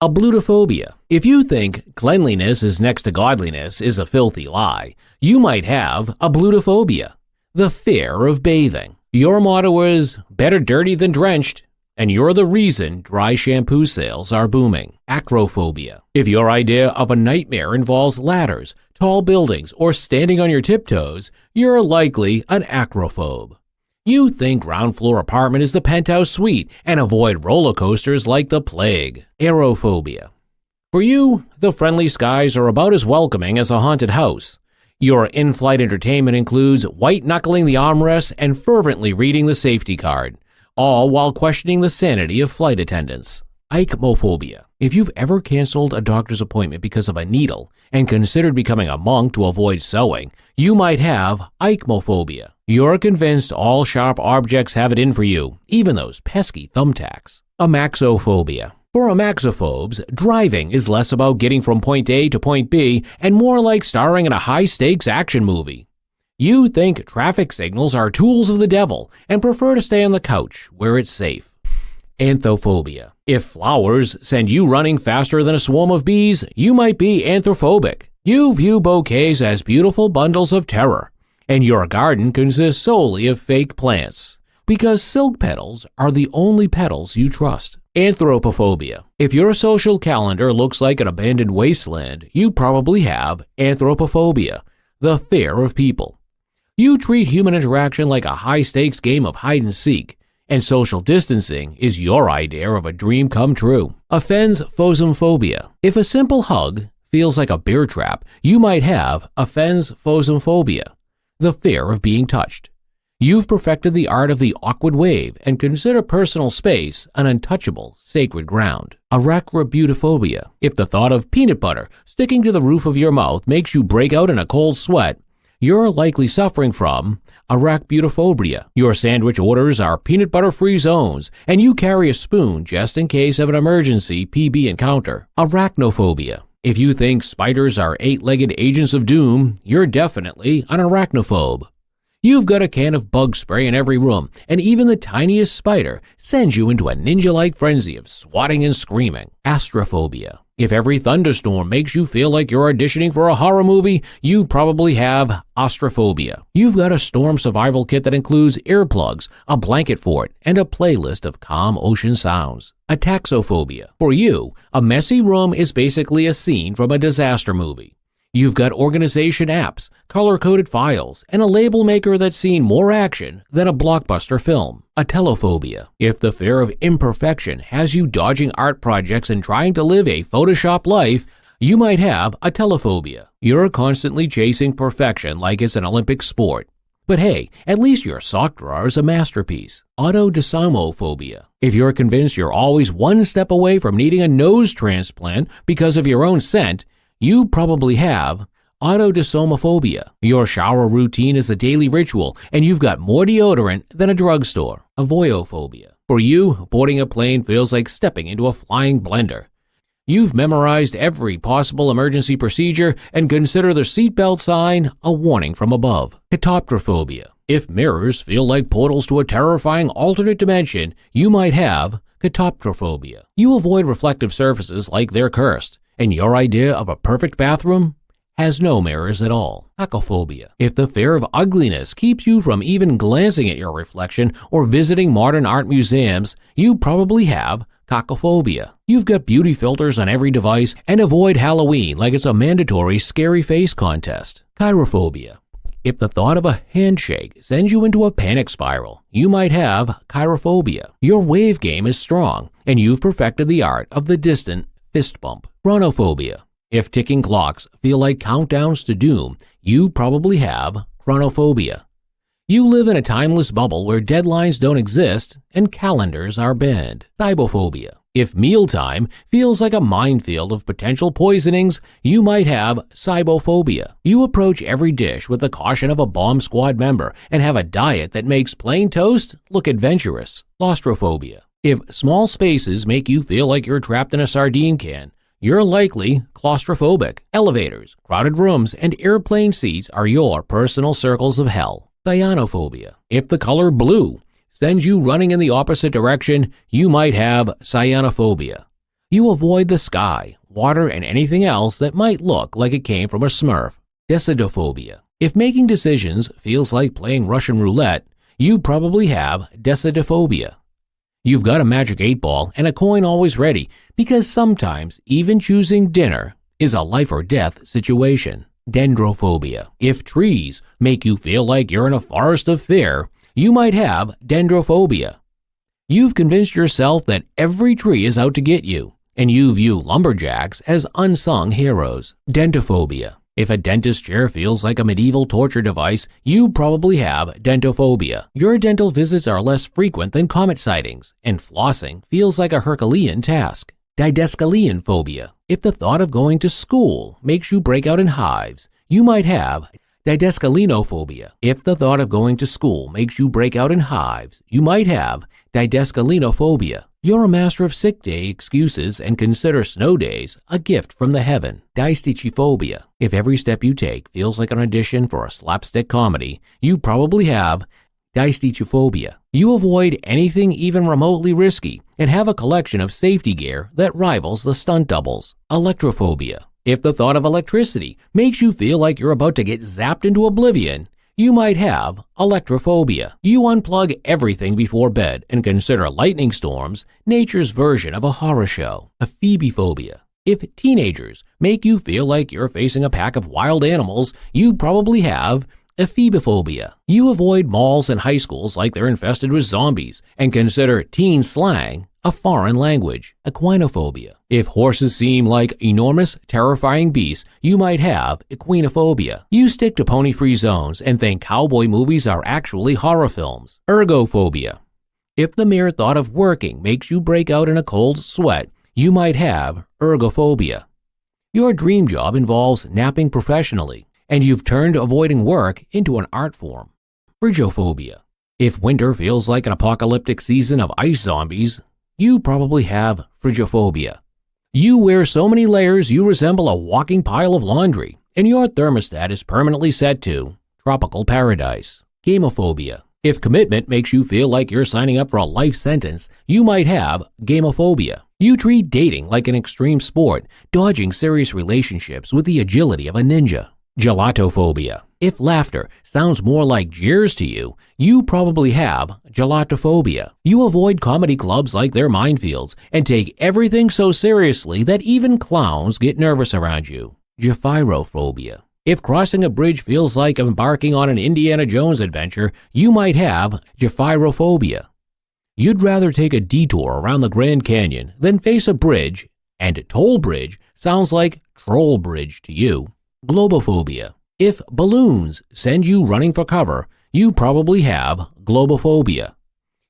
Ablutophobia. If you think cleanliness is next to godliness is a filthy lie, you might have ablutophobia, the fear of bathing. Your motto is better dirty than drenched, and you're the reason dry shampoo sales are booming. Acrophobia. If your idea of a nightmare involves ladders, tall buildings, or standing on your tiptoes, you're likely an acrophobe. You think ground floor apartment is the penthouse suite and avoid roller coasters like the plague. Aerophobia. For you, the friendly skies are about as welcoming as a haunted house. Your in-flight entertainment includes white-knuckling the armrests and fervently reading the safety card, all while questioning the sanity of flight attendants. Eichmophobia. If you've ever canceled a doctor's appointment because of a needle and considered becoming a monk to avoid sewing, you might have eichmophobia. You're convinced all sharp objects have it in for you, even those pesky thumbtacks. Amaxophobia. For amaxophobes, driving is less about getting from point A to point B and more like starring in a high-stakes action movie. You think traffic signals are tools of the devil and prefer to stay on the couch where it's safe. Anthophobia. If flowers send you running faster than a swarm of bees, you might be anthrophobic. You view bouquets as beautiful bundles of terror, and your garden consists solely of fake plants, because silk petals are the only petals you trust. Anthropophobia. If your social calendar looks like an abandoned wasteland, you probably have anthropophobia, the fear of people. You treat human interaction like a high-stakes game of hide-and-seek, and social distancing is your idea of a dream come true. Aphenphosmphobia. If a simple hug feels like a bear trap, you might have aphenphosmphobia, the fear of being touched. You've perfected the art of the awkward wave and consider personal space an untouchable, sacred ground. Arachnophobia. If the thought of peanut butter sticking to the roof of your mouth makes you break out in a cold sweat, you're likely suffering from arachnophobia. Your sandwich orders are peanut butter-free zones, and you carry a spoon just in case of an emergency PB encounter. Arachnophobia. If you think spiders are eight-legged agents of doom, you're definitely an arachnophobe. You've got a can of bug spray in every room, and even the tiniest spider sends you into a ninja-like frenzy of swatting and screaming. Astrophobia. If every thunderstorm makes you feel like you're auditioning for a horror movie, you probably have astrophobia. You've got a storm survival kit that includes earplugs, a blanket fort, and a playlist of calm ocean sounds. Ataxophobia. For you, a messy room is basically a scene from a disaster movie. You've got organization apps, color-coded files, and a label maker that's seen more action than a blockbuster film. Atelophobia. If the fear of imperfection has you dodging art projects and trying to live a Photoshop life, you might have atelophobia. You're constantly chasing perfection like it's an Olympic sport. But hey, at least your sock drawer is a masterpiece. Autodysomophobia. If you're convinced you're always one step away from needing a nose transplant because of your own scent, you probably have autodysomophobia. Your shower routine is a daily ritual, and you've got more deodorant than a drugstore. Avoyophobia. For you, boarding a plane feels like stepping into a flying blender. You've memorized every possible emergency procedure and consider the seatbelt sign a warning from above. Catoptrophobia. If mirrors feel like portals to a terrifying alternate dimension, you might have catoptrophobia. You avoid reflective surfaces like they're cursed, and your idea of a perfect bathroom has no mirrors at all. Cacophobia. If the fear of ugliness keeps you from even glancing at your reflection or visiting modern art museums, you probably have cacophobia. You've got beauty filters on every device and avoid Halloween like it's a mandatory scary face contest. Chirophobia. If the thought of a handshake sends you into a panic spiral, you might have chirophobia. Your wave game is strong, and you've perfected the art of the distant fist bump. Chronophobia. If ticking clocks feel like countdowns to doom, you probably have chronophobia. You live in a timeless bubble where deadlines don't exist and calendars are banned. Trypophobia. If mealtime feels like a minefield of potential poisonings, you might have cybophobia. You approach every dish with the caution of a bomb squad member and have a diet that makes plain toast look adventurous. Claustrophobia. If small spaces make you feel like you're trapped in a sardine can, you're likely claustrophobic. Elevators, crowded rooms, and airplane seats are your personal circles of hell. Cyanophobia. If the color blue sends you running in the opposite direction, you might have cyanophobia, You avoid the sky, water, and anything else that might look like it came from a Smurf. Decidophobia. If making decisions feels like playing Russian roulette, you probably have decidophobia. You've got a magic 8-ball and a coin always ready because sometimes even choosing dinner is a life or death situation. Dendrophobia. If trees make you feel like you're in a forest of fear, you might have dendrophobia. You've convinced yourself that every tree is out to get you, and you view lumberjacks as unsung heroes. Dentophobia. If a dentist chair feels like a medieval torture device, you probably have dentophobia. Your dental visits are less frequent than comet sightings, and flossing feels like a Herculean task. Didascalean phobia. If the thought of going to school makes you break out in hives, you might have didascalenophobia. If the thought of going to school makes you break out in hives, you might have didascalenophobia. You're a master of sick day excuses and consider snow days a gift from the heaven. Distichophobia. If every step you take feels like an audition for a slapstick comedy, you probably have distichophobia. You avoid anything even remotely risky and have a collection of safety gear that rivals the stunt doubles. Electrophobia. If the thought of electricity makes you feel like you're about to get zapped into oblivion, you might have electrophobia. You unplug everything before bed and consider lightning storms nature's version of a horror show. Phobiphobia. If teenagers make you feel like you're facing a pack of wild animals, you probably have Phobiphobia. You avoid malls and high schools like they're infested with zombies and consider teen slang a foreign language. Equinophobia. If horses seem like enormous, terrifying beasts, you might have equinophobia. You stick to pony-free zones and think cowboy movies are actually horror films. Ergophobia. If the mere thought of working makes you break out in a cold sweat, you might have ergophobia. Your dream job involves napping professionally, and you've turned avoiding work into an art form. Phrygophobia. If winter feels like an apocalyptic season of ice zombies, you probably have phrygophobia. You wear so many layers you resemble a walking pile of laundry, and your thermostat is permanently set to tropical paradise. Gamophobia. If commitment makes you feel like you're signing up for a life sentence, you might have gamophobia. You treat dating like an extreme sport, dodging serious relationships with the agility of a ninja. Gelatophobia. If laughter sounds more like jeers to you, you probably have gelatophobia. You avoid comedy clubs like they're minefields and take everything so seriously that even clowns get nervous around you. Gephyrophobia. If crossing a bridge feels like embarking on an Indiana Jones adventure, you might have gephyrophobia. You'd rather take a detour around the Grand Canyon than face a bridge, and toll bridge sounds like troll bridge to you. Globophobia. If balloons send you running for cover, you probably have globophobia.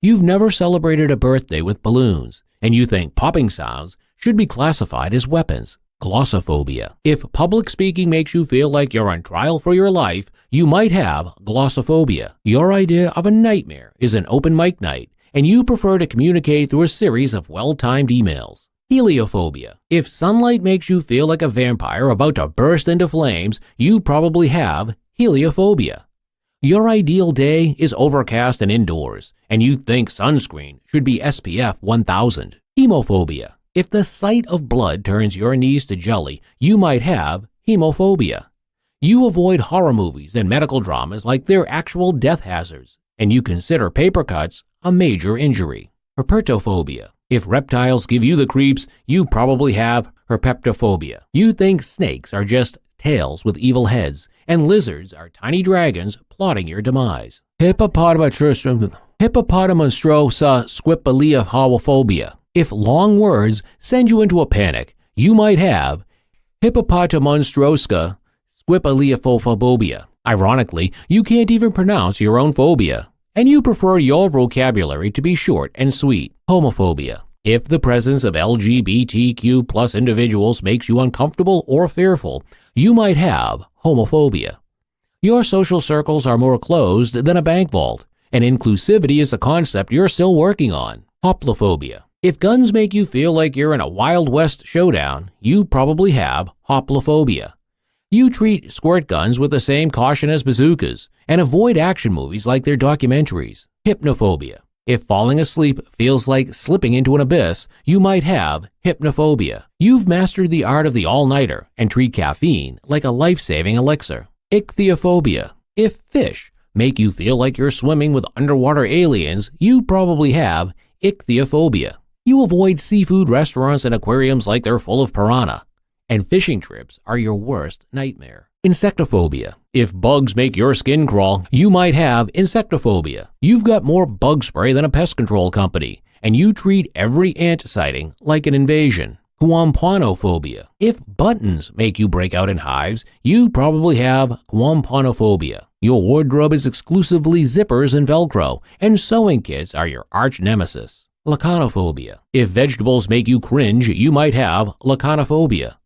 You've never celebrated a birthday with balloons, and you think popping sounds should be classified as weapons. Glossophobia. If public speaking makes you feel like you're on trial for your life, you might have glossophobia. Your idea of a nightmare is an open mic night, and you prefer to communicate through a series of well-timed emails. Heliophobia. If sunlight makes you feel like a vampire about to burst into flames, you probably have heliophobia. Your ideal day is overcast and indoors, and you think sunscreen should be SPF 1000. Hemophobia. If the sight of blood turns your knees to jelly, you might have hemophobia. You avoid horror movies and medical dramas like they're actual death hazards, and you consider paper cuts a major injury. Herpetophobia. If reptiles give you the creeps, you probably have herpetophobia. You think snakes are just tails with evil heads, and lizards are tiny dragons plotting your demise. Hippopotamonstrosa squipaliaphobia. If long words send you into a panic, you might have hippopotamonstrosa squipaliaphobia. Ironically, you can't even pronounce your own phobia, and you prefer your vocabulary to be short and sweet. Homophobia. If the presence of LGBTQ plus individuals makes you uncomfortable or fearful, you might have homophobia. Your social circles are more closed than a bank vault, and inclusivity is a concept you're still working on. Hoplophobia. If guns make you feel like you're in a Wild West showdown, you probably have hoplophobia. You treat squirt guns with the same caution as bazookas and avoid action movies like they're documentaries. Hypnophobia. If falling asleep feels like slipping into an abyss, you might have hypnophobia. You've mastered the art of the all-nighter and treat caffeine like a life-saving elixir. Ichthyophobia. If fish make you feel like you're swimming with underwater aliens, you probably have ichthyophobia. You avoid seafood restaurants and aquariums like they're full of piranha, and fishing trips are your worst nightmare. Insectophobia. If bugs make your skin crawl, you might have insectophobia. You've got more bug spray than a pest control company, and you treat every ant sighting like an invasion. Quampanophobia. If buttons make you break out in hives, you probably have quampanophobia. Your wardrobe is exclusively zippers and Velcro, and sewing kits are your arch nemesis. Lachanophobia. If vegetables make you cringe, you might have lachanophobia.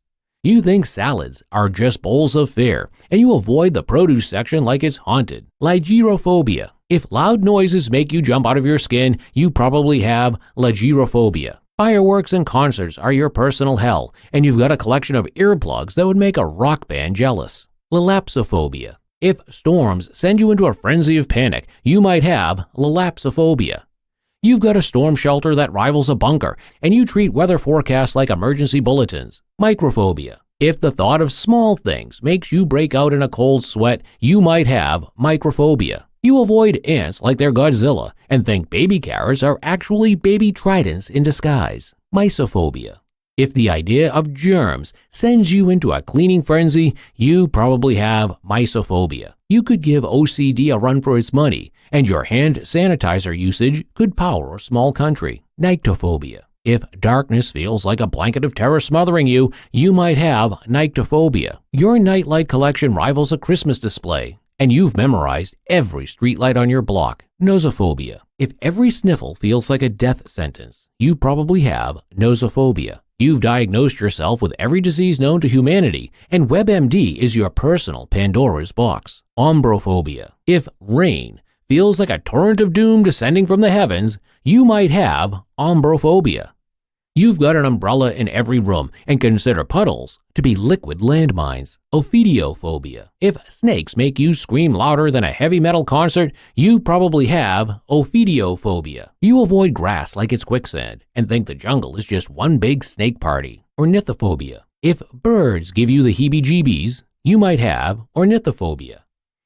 You think salads are just bowls of fare, and you avoid the produce section like it's haunted. Lygerophobia. If loud noises make you jump out of your skin, you probably have lygerophobia. Fireworks and concerts are your personal hell, and you've got a collection of earplugs that would make a rock band jealous. Lelapsophobia. If storms send you into a frenzy of panic, you might have lelapsophobia. You've got a storm shelter that rivals a bunker, and you treat weather forecasts like emergency bulletins. Microphobia. If the thought of small things makes you break out in a cold sweat, you might have microphobia. You avoid ants like they're Godzilla and think baby carrots are actually baby tridents in disguise. Mysophobia. If the idea of germs sends you into a cleaning frenzy, you probably have mysophobia. You could give OCD a run for its money, and your hand sanitizer usage could power a small country. Nyctophobia. If darkness feels like a blanket of terror smothering you, you might have nyctophobia. Your nightlight collection rivals a Christmas display, and you've memorized every streetlight on your block. Nosophobia. If every sniffle feels like a death sentence, you probably have nosophobia. You've diagnosed yourself with every disease known to humanity, and WebMD is your personal Pandora's box. Ombrophobia. If rain feels like a torrent of doom descending from the heavens, you might have ombrophobia. You've got an umbrella in every room and consider puddles to be liquid landmines. Ophidiophobia. If snakes make you scream louder than a heavy metal concert, you probably have ophidiophobia. You avoid grass like it's quicksand and think the jungle is just one big snake party. Ornithophobia. If birds give you the heebie-jeebies, you might have ornithophobia.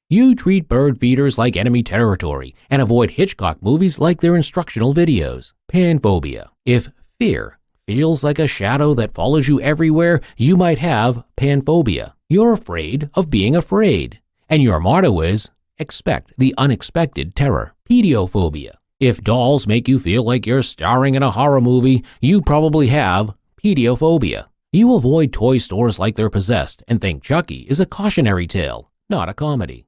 You treat bird feeders like enemy territory and avoid Hitchcock movies like they're instructional videos. Panphobia. If fear feels like a shadow that follows you everywhere, you might have panphobia. You're afraid of being afraid, and your motto is, expect the unexpected terror. Pediophobia. If dolls make you feel like you're starring in a horror movie, you probably have pediophobia. You avoid toy stores like they're possessed and think Chucky is a cautionary tale, not a comedy.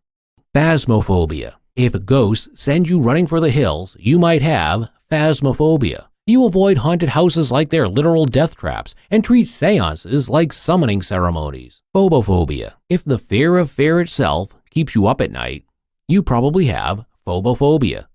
Phasmophobia. If ghosts send you running for the hills, you might have phasmophobia. You avoid haunted houses like they're literal death traps and treat seances like summoning ceremonies. Phobophobia. If the fear of fear itself keeps you up at night, you probably have phobophobia.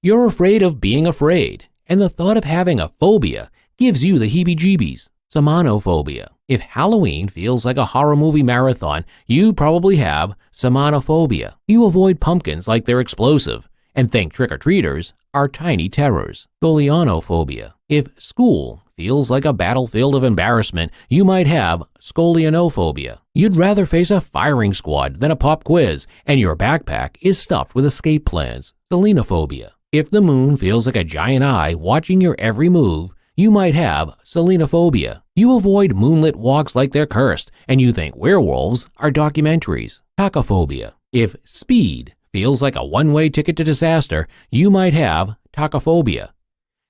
You're afraid of being afraid, and the thought of having a phobia gives you the heebie-jeebies. Samanophobia. If Halloween feels like a horror movie marathon, you probably have samanophobia. You avoid pumpkins like they're explosive and think trick-or-treaters are tiny terrors. Scolionophobia. If school feels like a battlefield of embarrassment, you might have scolionophobia. You'd rather face a firing squad than a pop quiz, and your backpack is stuffed with escape plans. Selenophobia. If the moon feels like a giant eye watching your every move, you might have selenophobia. You avoid moonlit walks like they're cursed, and you think werewolves are documentaries. Tachophobia. If speed feels like a one-way ticket to disaster, you might have tachophobia.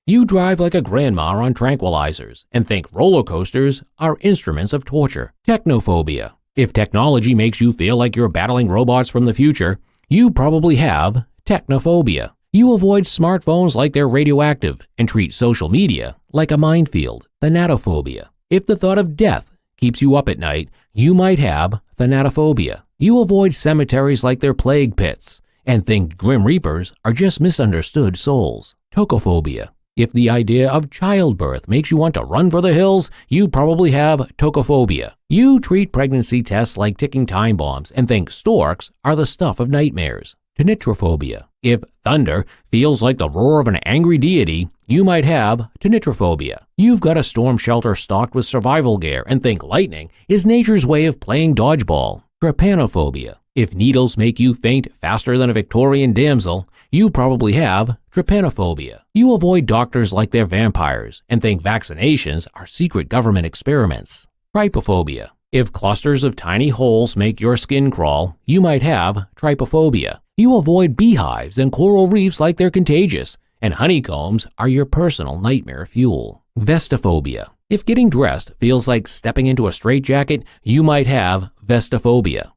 You drive like a grandma on tranquilizers and think roller coasters are instruments of torture. Technophobia. If technology makes you feel like you're battling robots from the future, you probably have technophobia. You avoid smartphones like they're radioactive and treat social media like a minefield. Thanatophobia. If the thought of death keeps you up at night, you might have thanatophobia. You avoid cemeteries like they're plague pits and think grim reapers are just misunderstood souls. Tocophobia. If the idea of childbirth makes you want to run for the hills, you probably have tocophobia. You treat pregnancy tests like ticking time bombs and think storks are the stuff of nightmares. Tonitrophobia. If thunder feels like the roar of an angry deity, you might have trypophobia. You've got a storm shelter stocked with survival gear and think lightning is nature's way of playing dodgeball. Trypophobia. If needles make you faint faster than a Victorian damsel, you probably have trypophobia. You avoid doctors like they're vampires and think vaccinations are secret government experiments. Trypophobia. If clusters of tiny holes make your skin crawl, you might have trypophobia. You avoid beehives and coral reefs like they're contagious, and honeycombs are your personal nightmare fuel. Vestophobia. If getting dressed feels like stepping into a straitjacket, you might have vestophobia.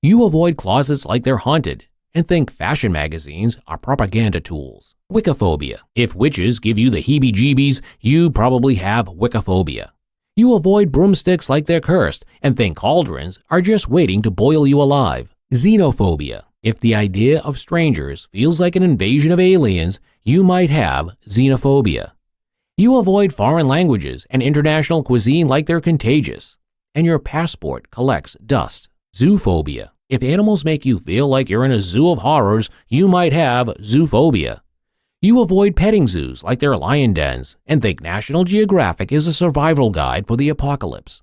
You avoid closets like they're haunted and think fashion magazines are propaganda tools. Wiccaphobia. If witches give you the heebie-jeebies, you probably have wiccaphobia. You avoid broomsticks like they're cursed and think cauldrons are just waiting to boil you alive. Xenophobia. If the idea of strangers feels like an invasion of aliens, you might have xenophobia. You avoid foreign languages and international cuisine like they're contagious, and your passport collects dust. Zoophobia. If animals make you feel like you're in a zoo of horrors, you might have zoophobia. You avoid petting zoos like they're lion dens and think National Geographic is a survival guide for the apocalypse.